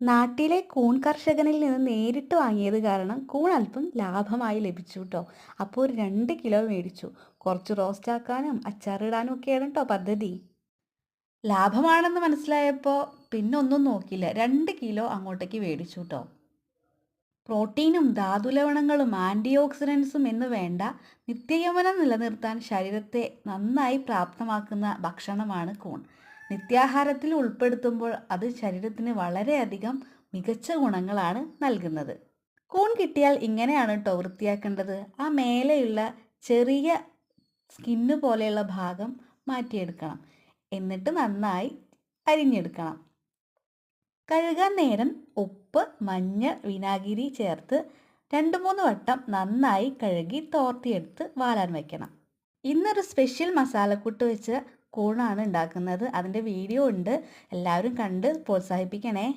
നാട്ടിലെ കൂൺ കർഷകനിൽ നിന്ന് നേരിട്ട് വാങ്ങിയത് കാരണം കൂൺ അല്പം ലാഭമായി ലഭിച്ചു കേട്ടോ. അപ്പോൾ ഒരു 2 കിലോ മേടിച്ചു. കുറച്ച് റോസ്റ്റാക്കാനും അച്ചാറിടാനും ഒക്കെയാണ് കേട്ടോ പദ്ധതി. ലാഭമാണെന്ന് മനസ്സിലായപ്പോൾ പിന്നെ ഒന്നും നോക്കില്ല, 2 കിലോ അങ്ങോട്ടേക്ക് മേടിച്ചു കേട്ടോ. പ്രോട്ടീനും ധാതുലവണങ്ങളും ആൻറ്റി ഓക്സിഡൻസും എന്ന് വേണ്ട നിത്യയൗവനം നിലനിർത്താൻ ശരീരത്തെ നന്നായി പ്രാപ്തമാക്കുന്ന ഭക്ഷണമാണ് കൂൺ. നിത്യാഹാരത്തിൽ ഉൾപ്പെടുത്തുമ്പോൾ അത് ശരീരത്തിന് വളരെയധികം മികച്ച ഗുണങ്ങളാണ് നൽകുന്നത്. കൂൺ കിട്ടിയാൽ ഇങ്ങനെയാണ് കേട്ടോ വൃത്തിയാക്കേണ്ടത്. ആ മേലെയുള്ള ചെറിയ സ്കിന്ന് പോലെയുള്ള ഭാഗം മാറ്റിയെടുക്കണം. എന്നിട്ട് നന്നായി അരിഞ്ഞെടുക്കണം. കഴുകാൻ നേരം ഉപ്പ്, മഞ്ഞൾ, വിനാഗിരി ചേർത്ത് 2-3 വട്ടം നന്നായി കഴുകി തോർത്തിയെടുത്ത് വാലാൻ വയ്ക്കണം. ഇന്നൊരു സ്പെഷ്യൽ മസാലക്കൂട്ട് വെച്ച് കൂണാണ് ഉണ്ടാക്കുന്നത്. അതിൻ്റെ വീഡിയോ ഉണ്ട്, എല്ലാവരും കണ്ട് പ്രോത്സാഹിപ്പിക്കണേ.